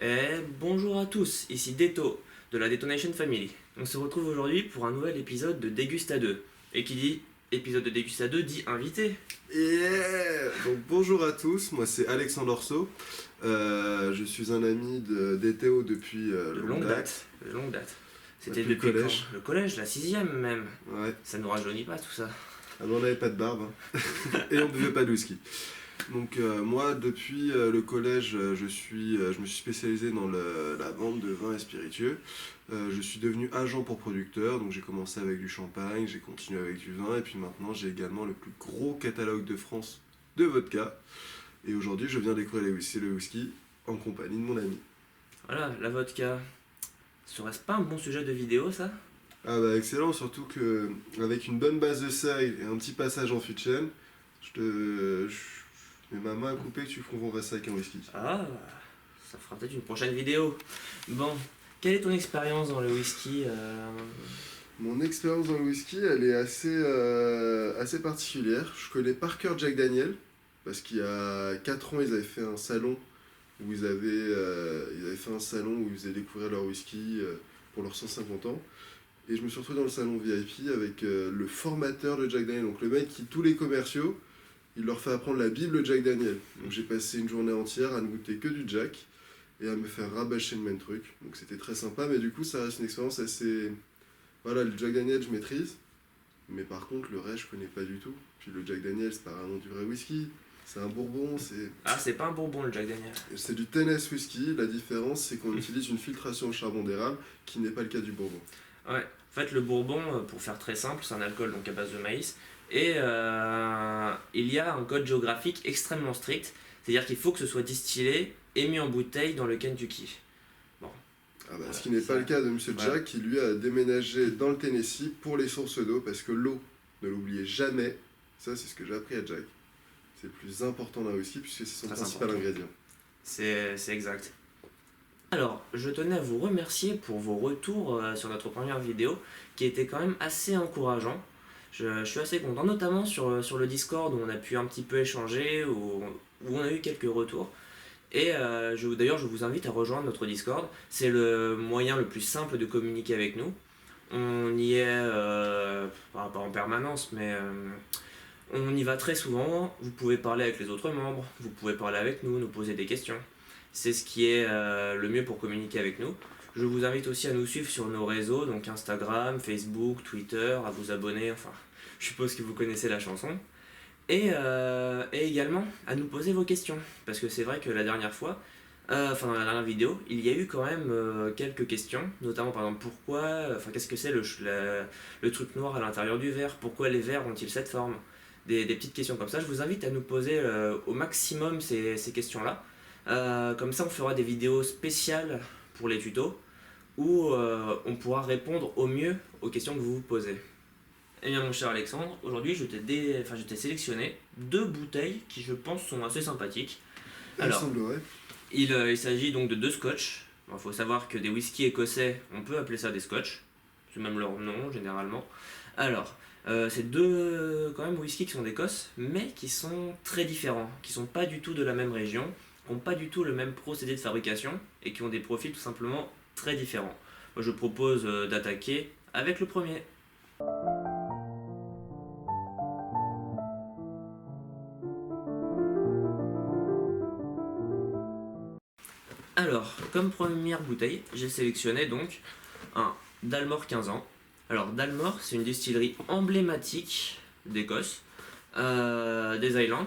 Et bonjour à tous, ici Deto de la Detonation Family. On se retrouve aujourd'hui pour un nouvel épisode de Dégusta 2. Et qui dit épisode de Dégusta 2 dit invité. Donc bonjour à tous, moi c'est Alexandre Orso. Je suis un ami d'Ethéo depuis longue date. De longue date. C'était Depuis depuis le collège. quand? Le collège, la sixième même. Ouais, Ça nous rajeunit pas tout ça. avant on n'avait pas de barbe hein. Et on ne buvait pas de whisky. Donc moi depuis le collège je me suis spécialisé dans la vente de vins et spiritueux. Je suis devenu agent pour producteur, donc j'ai commencé avec du champagne, j'ai continué avec du vin et puis maintenant j'ai également le plus gros catalogue de France de vodka. Et aujourd'hui je viens découvrir le whisky en compagnie de mon ami. Voilà, la vodka. Serait-ce pas un bon sujet de vidéo ça? Ah bah excellent, surtout que avec une bonne base de seuil et un petit passage en fût de chêne, je mets ma main à couper que tu confondrais ça avec un whisky. Ah, ça fera peut-être une prochaine vidéo. Bon, quelle est ton expérience dans le whisky Mon expérience dans le whisky, elle est assez particulière. Je connais par cœur Jack Daniel, parce qu'il y a 4 ans, ils avaient fait un salon où ils avaient fait un salon où ils faisaient découvrir leur whisky pour leurs 150 ans. Et je me suis retrouvé dans le salon VIP avec le formateur de Jack Daniel, donc le mec qui, tous les commerciaux, il leur fait apprendre la Bible Jack Daniel. Donc j'ai passé une journée entière à ne goûter que du Jack et à me faire rabâcher le même truc. Donc c'était très sympa, mais du coup ça reste une expérience assez... Voilà, le Jack Daniel je maîtrise, mais par contre le reste je connais pas du tout. Puis le Jack Daniel c'est pas vraiment du vrai whisky, c'est un bourbon, Ah, c'est pas un bourbon le Jack Daniel. c'est du Tennessee whisky. La différence c'est qu'on utilise une filtration au charbon d'érable qui n'est pas le cas du bourbon. Ouais, en fait, le bourbon, pour faire très simple, c'est un alcool donc à base de maïs. Et il y a un code géographique extrêmement strict, c'est-à-dire qu'il faut que ce soit distillé et mis en bouteille dans le Kentucky. Bon, Ah bah, voilà, ce qui n'est ça- pas le cas de Monsieur ouais. Jack qui lui a déménagé dans le Tennessee pour les sources d'eau parce que l'eau, ne l'oubliez jamais, ça c'est ce que j'ai appris à Jack. C'est le plus important d'un whisky puisque c'est son Très principal important. ingrédient. C'est exact. Alors, je tenais à vous remercier pour vos retours sur notre première vidéo, qui était quand même assez encourageant. Je suis assez content, notamment sur le Discord où on a pu un petit peu échanger, où on a eu quelques retours. Et d'ailleurs, je vous invite à rejoindre notre Discord. C'est le moyen le plus simple de communiquer avec nous. On y est, pas en permanence, mais on y va très souvent. Vous pouvez parler avec les autres membres, vous pouvez parler avec nous, nous poser des questions. C'est ce qui est le mieux pour communiquer avec nous. Je vous invite aussi à nous suivre sur nos réseaux, donc Instagram, Facebook, Twitter, à vous abonner, enfin, je suppose que vous connaissez la chanson. Et également à nous poser vos questions, parce que c'est vrai que la dernière fois, dans la dernière vidéo, il y a eu quand même quelques questions, notamment par exemple qu'est-ce que c'est le truc noir à l'intérieur du verre, pourquoi les verres ont-ils cette forme, des petites questions comme ça. Je vous invite à nous poser au maximum ces questions-là. Comme ça, on fera des vidéos spéciales pour les tutos où on pourra répondre au mieux aux questions que vous vous posez. Eh bien, mon cher Alexandre, aujourd'hui je t'ai sélectionné 2 bouteilles qui, je pense, sont assez sympathiques. Il Alors, semblerait. il s'agit donc de 2 scotch. Il faut savoir que des whiskies écossais, on peut appeler ça des scotch. C'est même leur nom, généralement. Alors, c'est 2 quand même whisky qui sont d'Écosse, mais qui sont très différents, qui sont pas du tout de la même région, qui n'ont pas du tout le même procédé de fabrication et qui ont des profils tout simplement très différents. Moi, je propose d'attaquer avec le premier. Alors, comme première bouteille, j'ai sélectionné donc un Dalmore 15 ans. Alors, Dalmore, c'est une distillerie emblématique d'Écosse, des Highlands,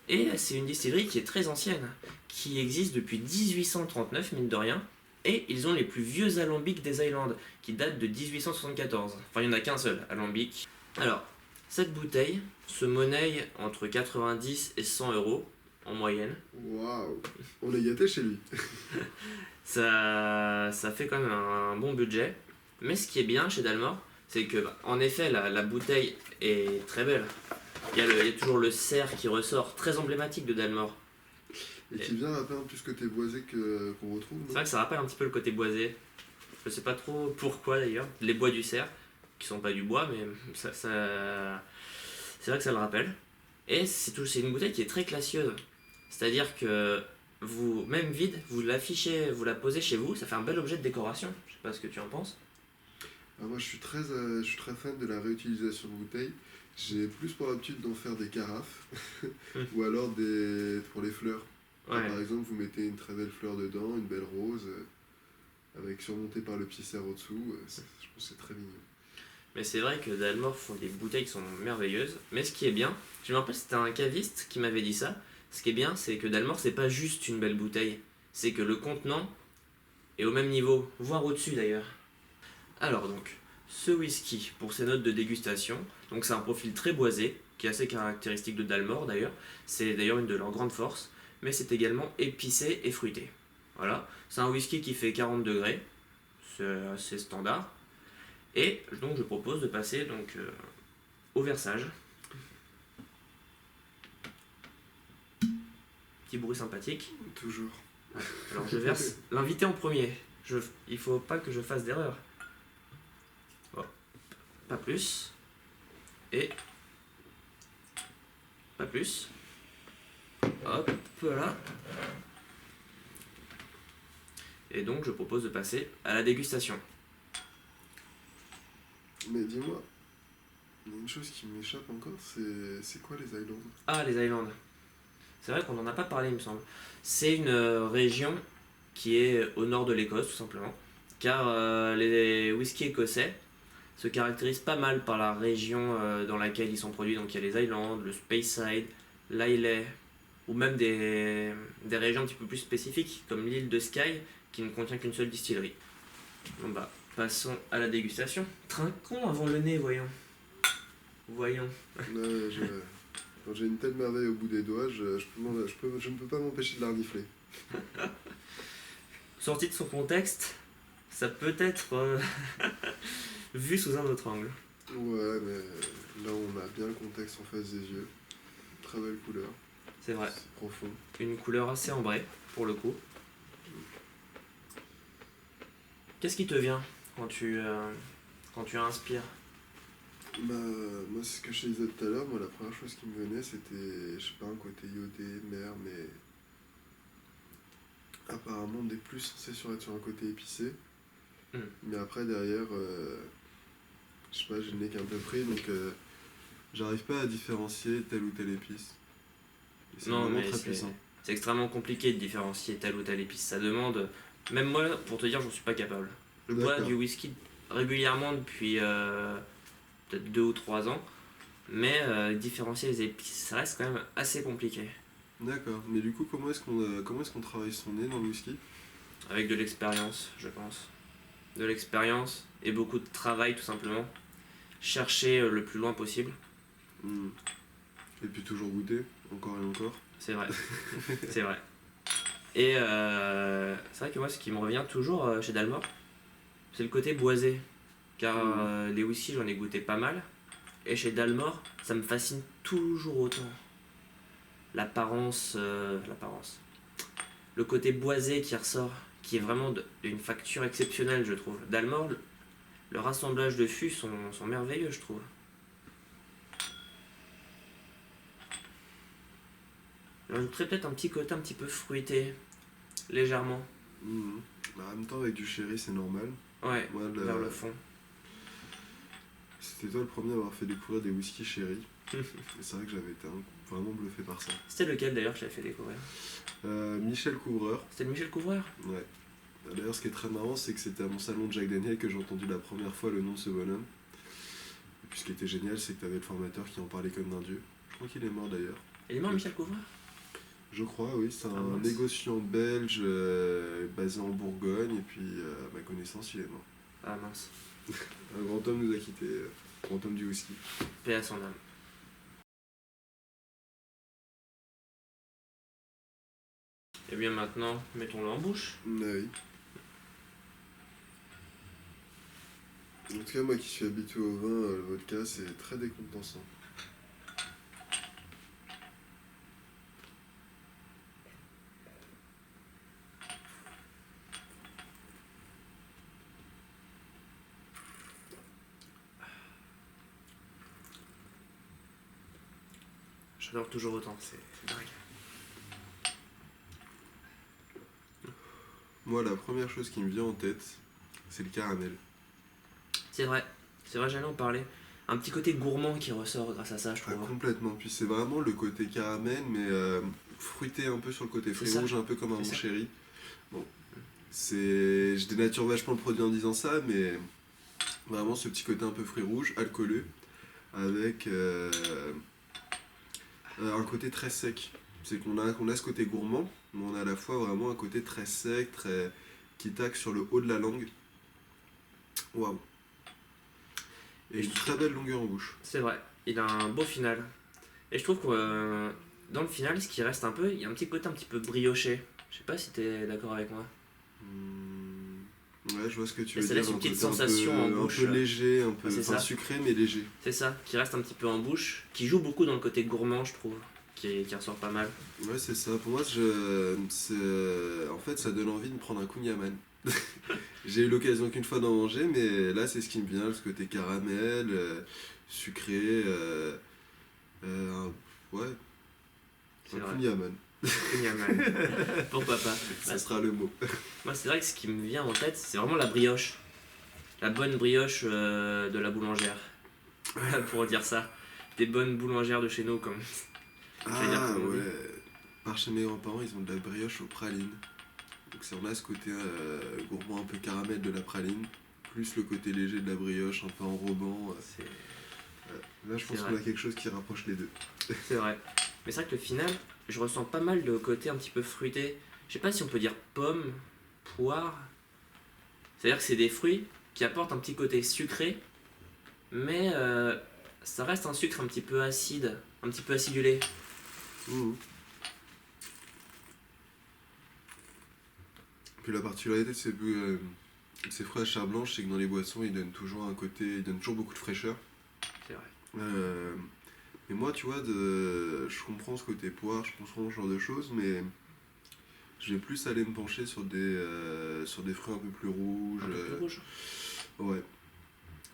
et c'est une distillerie qui est très ancienne, qui existe depuis 1839, mine de rien, et ils ont les plus vieux alambics des Highlands, qui datent de 1874. Enfin, il n'y en a qu'un seul alambic. Alors, cette bouteille se monnaie entre 90 et 100 euros en moyenne. Waouh, on est gâté chez lui. Ça fait quand même un bon budget. Mais ce qui est bien chez Dalmore, c'est que, en effet, la bouteille est très belle. Il y a toujours le cerf qui ressort, très emblématique de Dalmore. Et qui vient rappeler un peu ce côté boisé qu'on retrouve. C'est vrai que ça rappelle un petit peu le côté boisé. Je sais pas trop pourquoi d'ailleurs. Les bois du cerf, qui sont pas du bois, mais c'est vrai que ça le rappelle. Et c'est une bouteille qui est très classieuse. C'est-à-dire que vous, même vide, vous l'affichez, vous la posez chez vous, ça fait un bel objet de décoration. Je sais pas ce que tu en penses. Ah, moi, je suis très fan de la réutilisation de bouteilles. J'ai plus pour l'habitude d'en faire des carafes ou alors pour les fleurs. Ouais. Par exemple, vous mettez une très belle fleur dedans, une belle rose, avec surmontée par le petit cerf au-dessous. Je pense que c'est très mignon. Mais c'est vrai que Dalmor font des bouteilles qui sont merveilleuses. Mais ce qui est bien, je me rappelle c'était un caviste qui m'avait dit ça. Ce qui est bien, c'est que Dalmor c'est pas juste une belle bouteille, c'est que le contenant est au même niveau, voire au-dessus d'ailleurs. Alors donc, ce whisky pour ses notes de dégustation, donc c'est un profil très boisé, qui est assez caractéristique de Dalmor d'ailleurs. C'est d'ailleurs une de leurs grandes forces, mais c'est également épicé et fruité. Voilà, c'est un whisky qui fait 40 degrés, c'est assez standard. Et donc je propose de passer au versage. Petit bruit sympathique. Toujours. Alors je verse l'invité en premier. Il faut pas que je fasse d'erreur. Bon, pas plus. Et pas plus. Hop là. Et donc je propose de passer à la dégustation. Mais dis-moi, il y a une chose qui m'échappe encore, c'est quoi les Highlands? Ah, les Highlands. C'est vrai qu'on n'en a pas parlé, il me semble. C'est une région qui est au nord de l'Écosse, tout simplement. Car les whiskies écossais se caractérisent pas mal par la région dans laquelle ils sont produits. Donc il y a les Highlands, le Speyside, l'Islay, ou même des régions un petit peu plus spécifiques, comme l'île de Skye, qui ne contient qu'une seule distillerie. Bon bah, passons à la dégustation. Trinquons avant le nez, voyons. Voyons. Ouais, quand j'ai une telle merveille au bout des doigts, je ne peux pas m'empêcher de la renifler. Sorti de son contexte, ça peut être vu sous un autre angle. Ouais, mais là on a bien le contexte en face des yeux. Très belle couleur, C'est vrai. c'est profond. Une couleur assez ambrée, pour le coup. Qu'est-ce qui te vient quand tu inspires? Bah, moi c'est ce que je te disais tout à l'heure, moi la première chose qui me venait c'était, je sais pas, un côté iodé, mer, mais apparemment on est plus censé être sur un côté épicé. Mm. Mais après derrière, je sais pas, j'ai le nez qui est un peu pris, donc j'arrive pas à différencier telle ou telle épice. Et c'est Non, vraiment mais très puissant. c'est extrêmement compliqué de différencier telle ou telle épice. Ça demande. Même moi, pour te dire, j'en suis pas capable. Je bois D'accord. du whisky régulièrement depuis peut-être 2 ou 3 ans. Mais différencier les épices, ça reste quand même assez compliqué. D'accord. Mais du coup, comment est-ce qu'on travaille son nez dans le whisky? Avec de l'expérience, je pense. De l'expérience et beaucoup de travail, tout simplement. Chercher le plus loin possible. Hmm. Et puis toujours goûter, encore et encore. C'est vrai. C'est vrai. Et c'est vrai que moi, ce qui me revient toujours chez Dalmor, c'est le côté boisé. Car les whisky, j'en ai goûté pas mal. Et chez Dalmor, ça me fascine toujours autant. L'apparence. Le côté boisé qui ressort, qui est vraiment d'une facture exceptionnelle, je trouve. Dalmor, le rassemblage de fûts sont merveilleux, je trouve. J'ajouterais peut-être un petit côté un petit peu fruité, légèrement. Hmm. Bah, en même temps, avec du sherry, c'est normal. Ouais, Moi, vers le fond. c'était toi le premier à avoir fait découvrir des whisky sherry. Et c'est vrai que j'avais été vraiment bluffé par ça. C'était lequel d'ailleurs que je l'avais fait découvrir? Michel Couvreur. C'était le Michel Couvreur? Ouais. D'ailleurs, ce qui est très marrant, c'est que c'était à mon salon de Jack Daniel que j'ai entendu la première fois le nom de ce bonhomme. Et puis ce qui était génial, c'est que tu avais le formateur qui en parlait comme d'un dieu. Je crois qu'il est mort d'ailleurs. Il est mort, Michel Couvreur? Je crois, oui. C'est un mince. négociant belge basé en Bourgogne. Et puis, à ma connaissance, il est mort. Ah mince. Un grand homme nous a quittés. Grand homme du whisky. Paix à son âme. Et bien maintenant, mettons-le en bouche. Ah oui. En tout cas, moi qui suis habitué au vin, le vodka, c'est très décontençant. J'adore toujours autant, c'est dingue. moi, la première chose qui me vient en tête, c'est le caramel. C'est vrai, j'allais en parler. Un petit côté gourmand qui ressort grâce à ça, je Ah, trouve. complètement. Puis c'est vraiment le côté caramel, mais fruité un peu sur le côté C'est fruit ça, rouge, un peu comme un c'est mon ça. chéri. Bon, c'est... Je dénature vachement le produit en disant ça, mais vraiment ce petit côté un peu fruit rouge, alcooleux, avec un côté très sec. C'est qu'on a ce côté gourmand, mais on a à la fois vraiment un côté très sec, très qui taque sur le haut de la langue. Waouh. Et Et une très belle longueur en bouche. c'est vrai, il a un beau final. Et je trouve que dans le final, ce qui reste un peu, il y a un petit côté un petit peu brioché. Je sais pas si t'es d'accord avec moi. Ouais, je vois ce que tu Et veux ça dire. laisse une Un petite côté sensation en un bouche. peu léger, un peu Ouais, c'est enfin, ça. sucré mais léger. C'est ça, qui reste un petit peu en bouche, qui joue beaucoup dans le côté gourmand, je trouve, qui ressort pas mal. Ouais, c'est ça. Pour moi, en fait, ça donne envie de me prendre un kouign-amann. J'ai eu l'occasion qu'une fois d'en manger, mais là, c'est ce qui me vient, ce côté caramel, sucré, ouais, un C'est vrai. kouign-amann. Kouign-amann. Pourquoi pas. Ça sera le mot. Moi, c'est vrai que ce qui me vient en tête, c'est vraiment la brioche. La bonne brioche de la boulangère. Pour dire ça. Des bonnes boulangères de chez nous, comme je vais dire Ah comme on dit. ouais. Par chez mes grands-parents, ils ont de la brioche aux pralines. Donc on a ce côté gourmand un peu caramel de la praline, plus le côté léger de la brioche, un peu enrobant. C'est Là, je pense C'est qu'on vrai. a quelque chose qui rapproche les deux. c'est vrai. Mais c'est vrai que le final, je ressens pas mal de côté un petit peu fruité. Je sais pas si on peut dire pomme, poire. C'est-à-dire que c'est des fruits qui apportent un petit côté sucré, mais ça reste un sucre un petit peu acide, un petit peu acidulé. Mhm. Puis la particularité de ces fruits à chair blanche, c'est que dans les boissons, ils donnent toujours beaucoup de fraîcheur. C'est vrai. Euh, et moi, tu vois, je comprends ce côté poire, je comprends ce genre de choses, mais je vais plus aller me pencher sur des fruits un peu plus rouges. Un peu plus rouge. Ouais.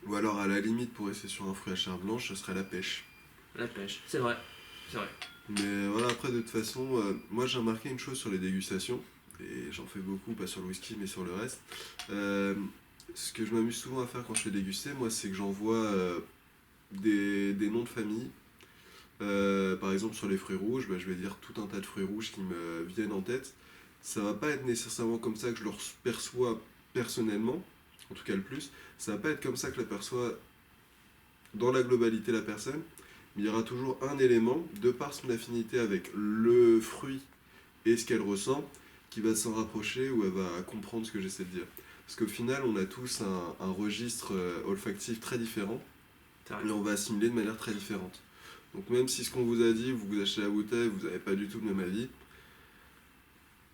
Ou alors, à la limite, pour rester sur un fruit à chair blanche, ce serait la pêche. La pêche. C'est vrai. C'est vrai. Mais voilà, après, de toute façon, moi j'ai remarqué une chose sur les dégustations, et j'en fais beaucoup, pas sur le whisky, mais sur le reste. Euh, Ce que je m'amuse souvent à faire quand je fais déguster, moi, c'est que j'envoie des noms de famille. Par exemple, sur les fruits rouges, bah, je vais dire tout un tas de fruits rouges qui me viennent en tête. Ça va pas être nécessairement comme ça que je le perçois personnellement, en tout cas le plus. Ça va pas être comme ça que je la perçois dans la globalité la personne, mais il y aura toujours un élément, de par son affinité avec le fruit et ce qu'elle ressent, qui va s'en rapprocher ou elle va comprendre ce que j'essaie de dire. Parce qu'au final, on a tous un registre olfactif très différent C'est vrai. et on va assimiler de manière très différente. Donc même si ce qu'on vous a dit, vous achetez la bouteille, vous n'avez pas du tout le même avis,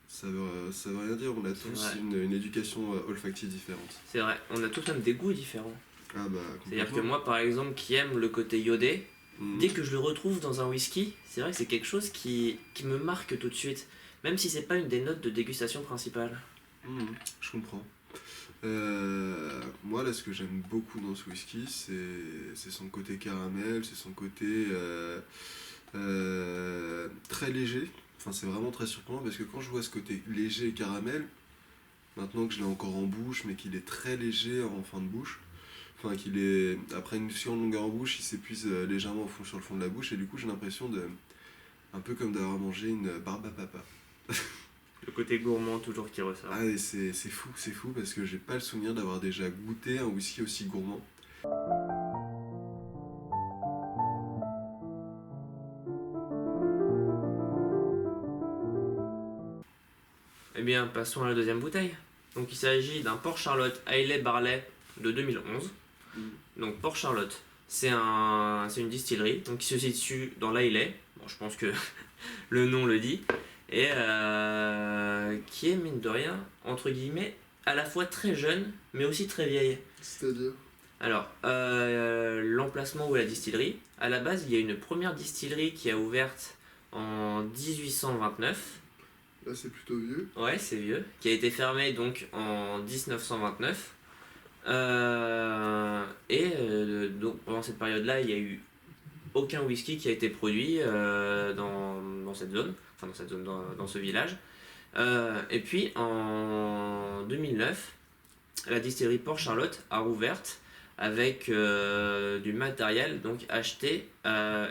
ça veut rien dire, on a C'est tous vrai. une éducation olfactive différente. C'est vrai. On a tous même des goûts différents. Ah bah C'est-à-dire que complètement. moi, par exemple, qui aime le côté iodé, Mhm. dès que je le retrouve dans un whisky, c'est vrai que c'est quelque chose qui me marque tout de suite. Même si c'est pas une des notes de dégustation principale. Mhm, je comprends. Moi, là, ce que j'aime beaucoup dans ce whisky, c'est son côté caramel, c'est son côté très léger. Enfin, c'est vraiment très surprenant parce que quand je vois ce côté léger et caramel, maintenant que je l'ai encore en bouche, mais qu'il est très léger en fin de bouche, enfin, qu'il est, après une si longueur en bouche, il s'épuise légèrement au fond, sur le fond de la bouche, et du coup, j'ai l'impression un peu comme d'avoir mangé une barbe à papa. Le côté gourmand toujours qui ressort. Ah, et c'est fou parce que j'ai pas le souvenir d'avoir déjà goûté un whisky aussi gourmand. Eh bien, passons à la deuxième bouteille. Donc, il s'agit d'un Port Charlotte Islay Barley de 2011. Donc, Port Charlotte, c'est une distillerie donc, qui se situe dans l'Islay. Bon, je pense que le nom le dit. Et qui est, mine de rien, entre guillemets, à la fois très jeune, mais aussi très vieille. C'est-à-dire? Alors, l'emplacement où est la distillerie, à la base, il y a une première distillerie qui a ouverte en 1829. Là, c'est plutôt vieux. Ouais, c'est vieux. Qui a été fermée donc en 1929. Donc pendant cette période-là, il n'y a eu aucun whisky qui a été produit dans cette zone, enfin dans cette zone, dans ce village. Et puis en 2009, la distillerie Port Charlotte a rouverte avec du matériel donc acheté à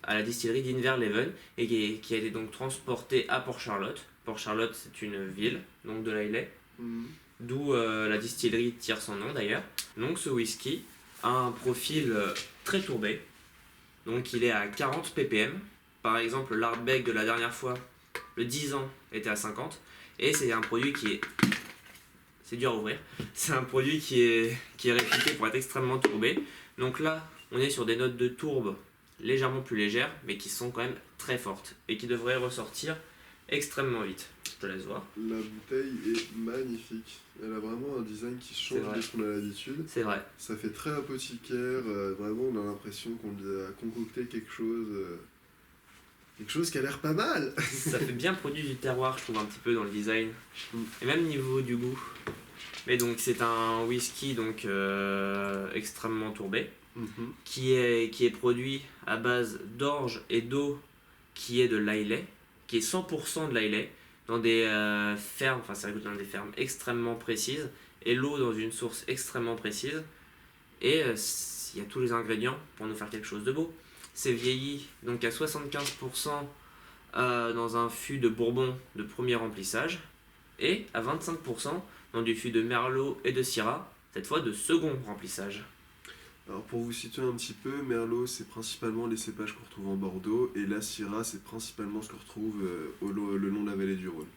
la distillerie d'Inverleven et qui a été donc transporté à Port Charlotte. Port Charlotte, c'est une ville donc de l'Islay, Mhm. d'où la distillerie tire son nom d'ailleurs. Donc ce whisky a un profil très tourbé, donc il est à 40 ppm. Par exemple, l'Ardbeg de la dernière fois, le 10 ans, était à 50. Et c'est un produit qui est... C'est dur à ouvrir. C'est un produit qui est réputé pour être extrêmement tourbé. Donc là, on est sur des notes de tourbe légèrement plus légères, mais qui sont quand même très fortes et qui devraient ressortir extrêmement vite. Je te laisse voir. La bouteille est magnifique. Elle a vraiment un design qui C'est change vrai. de ce qu'on a l'habitude. C'est vrai. Ça fait très apothicaire. Vraiment, on a l'impression qu'on lui a concocté quelque chose qui a l'air pas mal. Ça fait bien produit du terroir, je trouve, un petit peu dans le design. Mm. Et même niveau du goût. Mais donc, c'est un whisky donc, extrêmement tourbé, Mhm. qui est produit à base d'orge et d'eau qui est de l'Islay, qui est 100% de l'Islay, dans des fermes, enfin c'est dans des fermes extrêmement précises, et l'eau dans une source extrêmement précise. Et il y a tous les ingrédients pour nous faire quelque chose de beau. C'est vieilli donc à 75% dans un fût de bourbon de premier remplissage, et à 25% dans du fût de merlot et de syrah, cette fois de second remplissage. Alors pour vous situer un petit peu, Merlot c'est principalement les cépages qu'on retrouve en Bordeaux et la Syrah c'est principalement ce qu'on retrouve le long de la vallée du Rhône.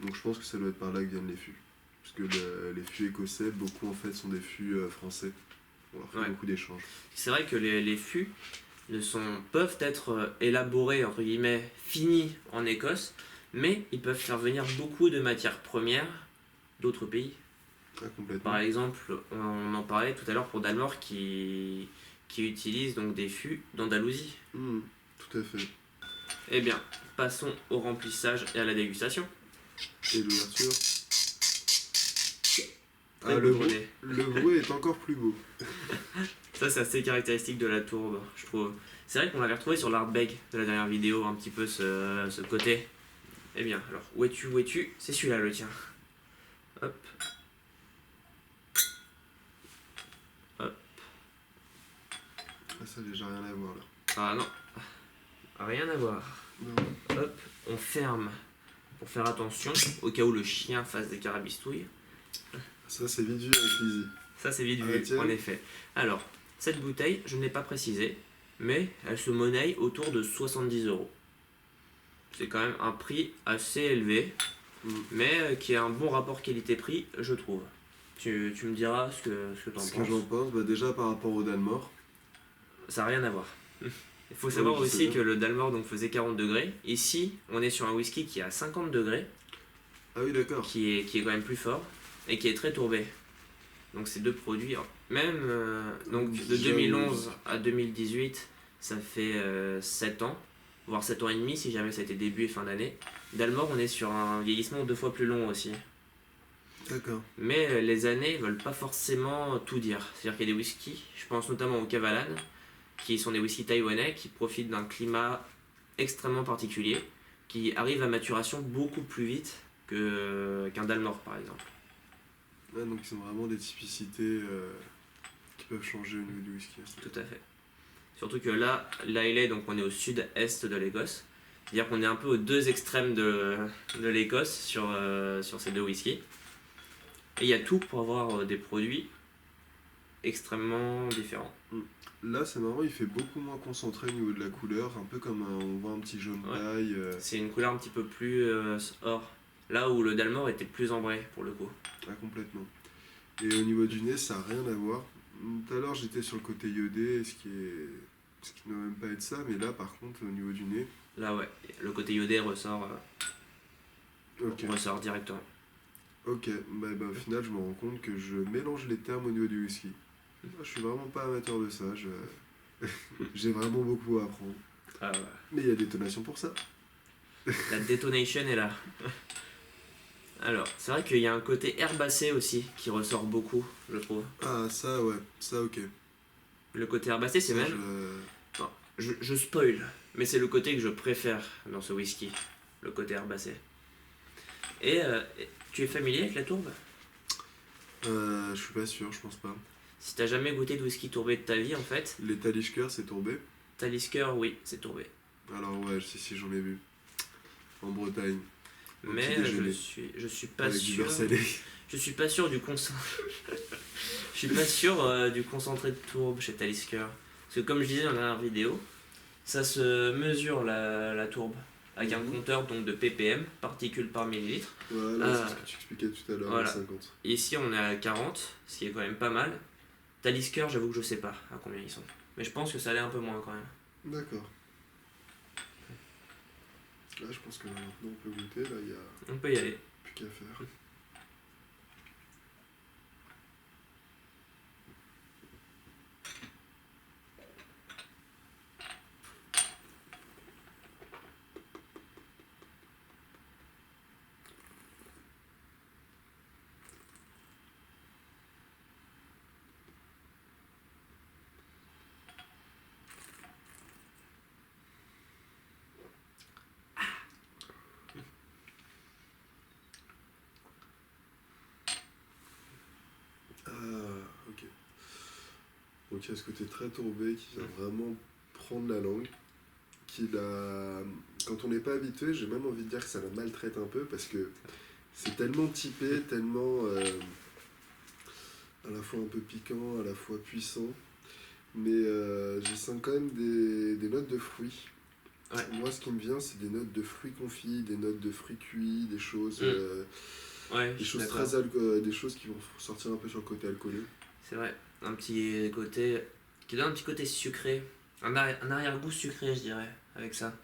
Donc je pense que ça doit être par là que viennent les fûts. Parce que les fûts écossais, beaucoup en fait sont des fûts français. On leur fait Ouais. beaucoup d'échanges. C'est vrai que les fûts peuvent être élaborés, entre guillemets, finis en Écosse, mais ils peuvent faire venir beaucoup de matières premières d'autres pays. Ah, complètement. Par exemple, on en parlait tout à l'heure pour Dalmor qui utilise donc des fûts d'Andalousie. Tout à fait. Eh bien, passons au remplissage et à la dégustation. Et l'ouverture. Très Ah, beau René. le bruit est encore plus beau. Ça, c'est assez caractéristique de la tourbe, je trouve. C'est vrai qu'on l'avait retrouvé sur l'Artbeg de la dernière vidéo, un petit peu ce côté. Eh bien, alors, où es-tu? C'est celui-là le tien. Hop. Ah, ça a déjà rien à voir là. Ah non, rien à voir. Non. Hop, on ferme pour faire attention au cas où le chien fasse des carabistouilles. Ça c'est vite vu avec Lizzie. Ça, c'est vite Ah, vu, tiens. en effet. Alors, cette bouteille, je ne l'ai pas précisé, mais elle se monnaie autour de 70 €. C'est quand même un prix assez élevé, mais qui a un bon rapport qualité-prix, je trouve. Tu me diras ce que tu en Ce que j'en penses. pense, bah déjà par rapport au Dalmor. Ça n'a rien à voir. Il faut savoir je sais aussi bien. que le Dalmor donc, faisait 40 degrés. Ici, on est sur un whisky qui est à 50 degrés, Ah oui d'accord. qui est quand même plus fort et qui est très tourbé. Donc ces deux produits, alors, même donc de J'avoue. 2011 à 2018, ça fait 7 ans, voire 7 ans et demi si jamais ça a été début et fin d'année. Dalmor, on est sur un vieillissement 2 fois plus long aussi. D'accord. Mais les années veulent pas forcément tout dire. C'est-à-dire qu'il y a des whiskies, je pense notamment au Kavalan, qui sont des whiskies taïwanais qui profitent d'un climat extrêmement particulier, qui arrivent à maturation beaucoup plus vite qu'un Dalmor par exemple. Ouais, donc ils ont vraiment des typicités qui peuvent changer au niveau du whisky. Tout à fait. Surtout que là, l'Islay, donc on est au sud-est de l'Écosse. C'est-à-dire qu'on est un peu aux deux extrêmes de l'Écosse sur ces deux whiskies. Et il y a tout pour avoir des produits extrêmement différents. Là c'est marrant, il fait beaucoup moins concentré au niveau de la couleur, un peu comme on voit un petit jaune Ouais. paille. C'est une couleur un petit peu plus or. Là où le Dalmor était plus ambré pour le coup. Ah, complètement. Et au niveau du nez, ça n'a rien à voir. Tout à l'heure j'étais sur le côté iodé, ce qui ne doit même pas être ça, mais là par contre au niveau du nez, Là ouais, le côté iodé ressort ok. directement. Ok, bah, au final je me rends compte que je mélange les termes au niveau du whisky. Moi, je suis vraiment pas amateur de ça, j'ai vraiment beaucoup à apprendre. Ah ouais. Mais il y a des tonations pour ça. La détonation est là. Alors, c'est vrai qu'il y a un côté herbacé aussi qui ressort beaucoup, je trouve. Ah ça ouais, ça ok. Le côté herbacé, c'est Ça, même... Je spoil, mais c'est le côté que je préfère dans ce whisky, le côté herbacé. Et tu es familier avec la tourbe? Je suis pas sûr, je pense pas. Si t'as jamais goûté de whisky tourbé de ta vie, en fait, Les Talisker, c'est tourbé. Talisker, oui, c'est tourbé. Alors ouais, si j'en ai vu. En Bretagne. Au Mais petit déjeuner. je suis pas Avec du sûr. beurre salé. Je suis pas sûr du je suis pas sûr du concentré de tourbe chez Talisker. Parce que comme je disais dans la dernière vidéo, ça se mesure la tourbe avec un compteur donc de ppm, particules par millilitre. Voilà, c'est ce que tu expliquais tout à l'heure, voilà. 50. Ici on est à 40, ce qui est quand même pas mal. Talisker, j'avoue que je sais pas à combien ils sont. Mais je pense que ça allait un peu moins quand même. D'accord. Là, je pense que maintenant on peut goûter. Là, il y a On peut y aller. plus qu'à faire. Ok. Donc il y a ce côté très tourbé qui vient vraiment prendre la langue. Quand on n'est pas habitué, j'ai même envie de dire que ça la maltraite un peu parce que c'est tellement typé, tellement à la fois un peu piquant, à la fois puissant. Mais je sens quand même des notes de fruits. Ouais. Moi, ce qui me vient, c'est des notes de fruits confits, des notes de fruits cuits, des choses, Ouais, des je suis choses d'accord. des choses qui vont sortir un peu sur le côté alcoolé. C'est vrai, un petit côté qui donne un petit côté sucré, un arrière-goût sucré, je dirais, avec ça.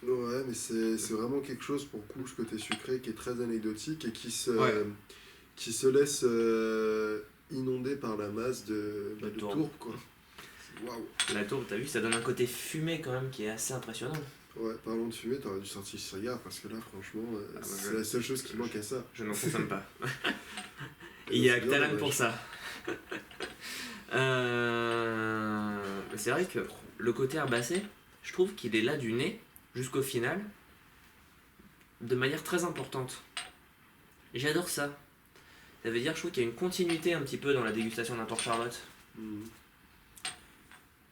Ouais, mais c'est vraiment quelque chose pour le coup, ce côté sucré qui est très anecdotique et Ouais. qui se laisse inonder par la masse de tourbe. tourbe, quoi. Waouh! La tourbe, t'as vu, ça donne un côté fumé quand même qui est assez impressionnant. Ouais, parlons de fumée, t'aurais dû sortir ce cigare parce que là, franchement, c'est je- la seule chose qui manque à ça. Je n'en consomme pas. Et Il y a c'est que bien Talan dommage. pour ça. C'est vrai que le côté herbacé, je trouve qu'il est là du nez jusqu'au final de manière très importante. J'adore ça. Ça veut dire, je trouve qu'il y a une continuité un petit peu dans la dégustation d'un Port Charlotte. Mhm.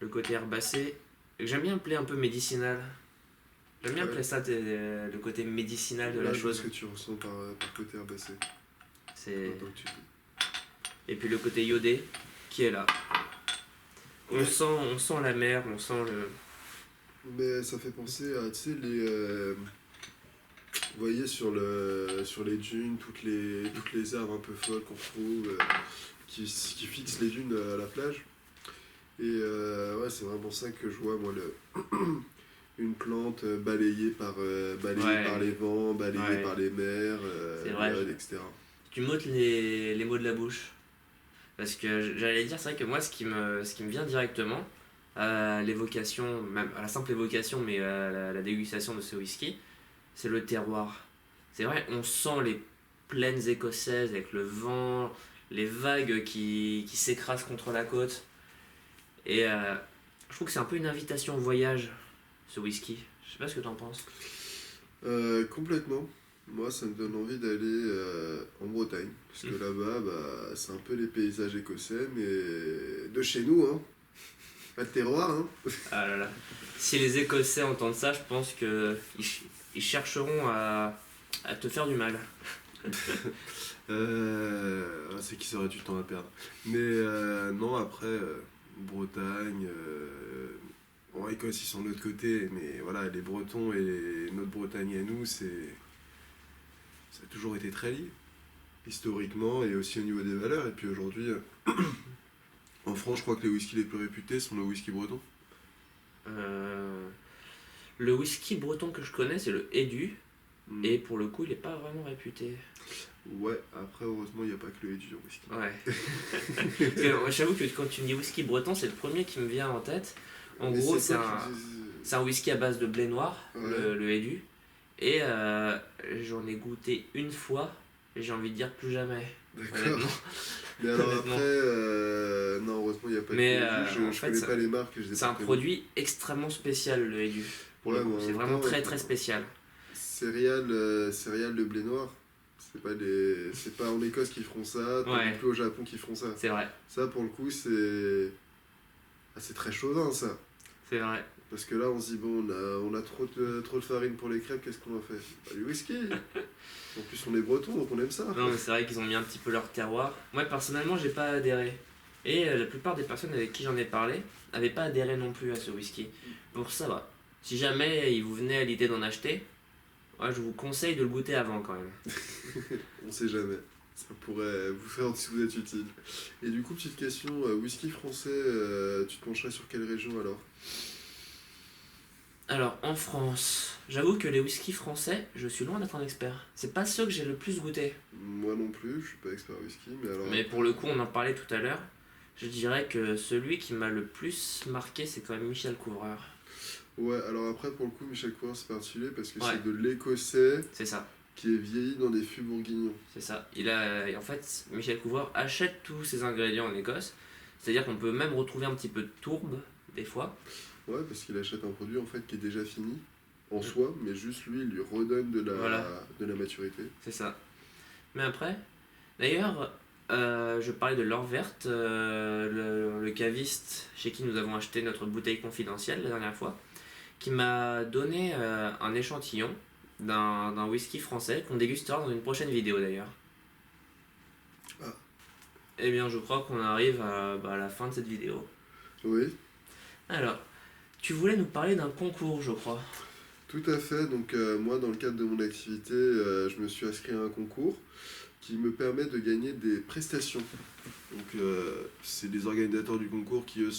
Le côté herbacé, j'aime bien appeler un peu médicinal. J'aime bien Ouais. appeler ça le côté médicinal de Là, la je vois ce chose. que tu ressens par côté herbacé. C'est... Maintenant que tu dis. Et puis le côté iodé qui est là. Ouais. On sent la mer, on sent le... Mais ça fait penser à, tu sais, vous voyez sur les dunes, toutes les herbes un peu folles qu'on retrouve, qui fixent les dunes à la plage. Et ouais, c'est vraiment ça que je vois, moi, une plante balayée par les vents, balayée Ouais. par les mers, C'est vrai. etc. Tu m'ôtes les mots de la bouche. Parce que j'allais dire, c'est vrai que moi, ce qui me vient directement à l'évocation, même à la simple évocation, mais à la dégustation de ce whisky, c'est le terroir. C'est vrai, on sent les plaines écossaises avec le vent, les vagues qui s'écrasent contre la côte. Et je trouve que c'est un peu une invitation au voyage, ce whisky. Je sais pas ce que t'en penses. Complètement. Moi, ça me donne envie d'aller en Bretagne. Parce que là-bas, bah, c'est un peu les paysages écossais, mais de chez nous, hein. Pas de terroir, hein. Ah là là. Si les Écossais entendent ça, je pense que ils chercheront à te faire du mal. C'est qu'ils auraient du temps à perdre. Mais non, après, Bretagne, en Écosse, ils sont de l'autre côté, mais voilà, les Bretons et notre Bretagne à nous, ça a toujours été très lié, historiquement et aussi au niveau des valeurs. Et puis aujourd'hui, en France, je crois que les whiskies les plus réputés sont le whisky breton. Le whisky breton que je connais, c'est le Edu. Mm. Et pour le coup, il est pas vraiment réputé. Ouais, après, heureusement, il n'y a pas que le Edu en whisky. Ouais. Parce que, moi, j'avoue que quand tu me dis whisky breton, c'est le premier qui me vient en tête. En Mais gros, c'est c'est toi un, qui dis- c'est un whisky à base de blé noir, Ouais. le Edu. Et j'en ai goûté une fois, et j'ai envie de dire plus jamais. D'accord. Honnêtement. Mais alors Honnêtement. après, non, heureusement, il n'y a pas Mais, que le Edu. en Je fait, connais pas les marques. Je les ai C'est pas un connues. produit extrêmement spécial, le Edu. Pour Ouais, le coup, mais en c'est même vraiment temps, très très spécial. Céréales de blé noir. C'est pas en Écosse qu'ils feront ça, pas non Ouais, plus au Japon qu'ils feront ça. c'est vrai, Ça, pour le coup, c'est. Ah, c'est très chaudin, ça. c'est vrai. Parce que là, on se dit, bon, on a trop de farine pour les crêpes, qu'est-ce qu'on en fait? Bah, du whisky. En plus, on est breton, donc on aime ça. Non, mais c'est vrai qu'ils ont mis un petit peu leur terroir. Moi, personnellement, j'ai pas adhéré. Et la plupart des personnes avec qui j'en ai parlé n'avaient pas adhéré non plus à ce whisky. Pour ça, va. Si jamais il vous venait à l'idée d'en acheter, ouais, je vous conseille de le goûter avant quand même. On sait jamais. Ça pourrait vous faire si vous êtes utile. Et du coup, petite question, whisky français, tu te pencherais sur quelle région alors? Alors, en France, j'avoue que les whiskies français, je suis loin d'être un expert. C'est pas ceux que j'ai le plus goûté. Moi non plus, je suis pas expert whisky, mais alors. Mais pour le coup, on en parlait tout à l'heure. Je dirais que celui qui m'a le plus marqué, c'est quand même Michel Couvreur. Ouais, alors après, pour le coup, Michel Cohen, c'est particulier parce que Ouais, c'est de l'écossais c'est ça. qui est vieilli dans des fûts bourguignons. C'est ça. En fait, Michel Couvreur achète tous ses ingrédients en Écosse. C'est-à-dire qu'on peut même retrouver un petit peu de tourbe, des fois. Ouais, parce qu'il achète un produit en fait qui est déjà fini en Mm. soi, mais juste lui, il lui redonne Voilà, de la maturité. c'est ça. Mais après, d'ailleurs, je parlais de l'or verte, le caviste chez qui nous avons acheté notre bouteille confidentielle la dernière fois, qui m'a donné un échantillon d'un whisky français qu'on dégustera dans une prochaine vidéo d'ailleurs. Ah, Eh bien, je crois qu'on arrive à la fin de cette vidéo. oui, Alors, tu voulais nous parler d'un concours, je crois. tout à fait. Donc, moi, dans le cadre de mon activité, je me suis inscrit à un concours qui me permet de gagner des prestations. Donc, c'est des organisateurs du concours qui, eux,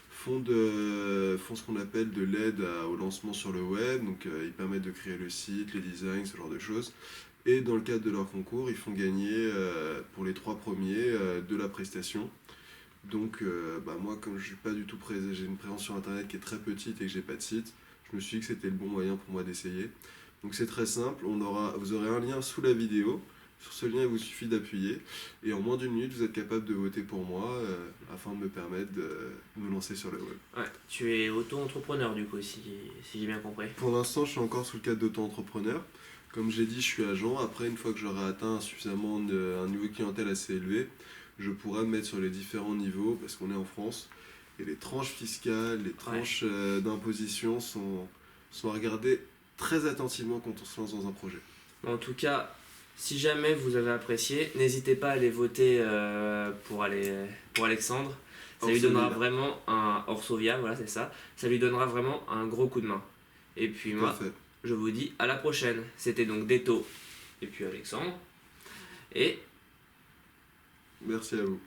font ce qu'on appelle de l'aide au lancement sur le web. Donc, ils permettent de créer le site, les designs, ce genre de choses. Et dans le cadre de leur concours, ils font gagner pour les 3 premiers de la prestation. Donc, moi, comme je suis pas du tout présent, j'ai une présence sur internet qui est très petite et que j'ai pas de site, je me suis dit que c'était le bon moyen pour moi d'essayer. Donc, c'est très simple, vous aurez un lien sous la vidéo. Sur ce lien, il vous suffit d'appuyer. Et en moins d'1 minute, vous êtes capable de voter pour moi afin de me permettre de me lancer sur le web. Ouais, tu es auto-entrepreneur du coup, si j'ai bien compris. Pour l'instant, je suis encore sous le cadre d'auto-entrepreneur. Comme j'ai dit, je suis agent. Après, une fois que j'aurai atteint suffisamment un niveau de clientèle assez élevé, je pourrai me mettre sur les différents niveaux parce qu'on est en France. Et les tranches fiscales, les Ouais. tranches d'imposition sont à regarder très attentivement quand on se lance dans un projet. En tout cas, si jamais vous avez apprécié, n'hésitez pas à aller voter pour Alexandre. Ça lui donnera Orsovia. vraiment un Orsovia, voilà c'est ça. Ça lui donnera vraiment un gros coup de main. Et puis Tout à moi, fait. je vous dis à la prochaine. C'était donc Deto et puis Alexandre. Et Merci à vous.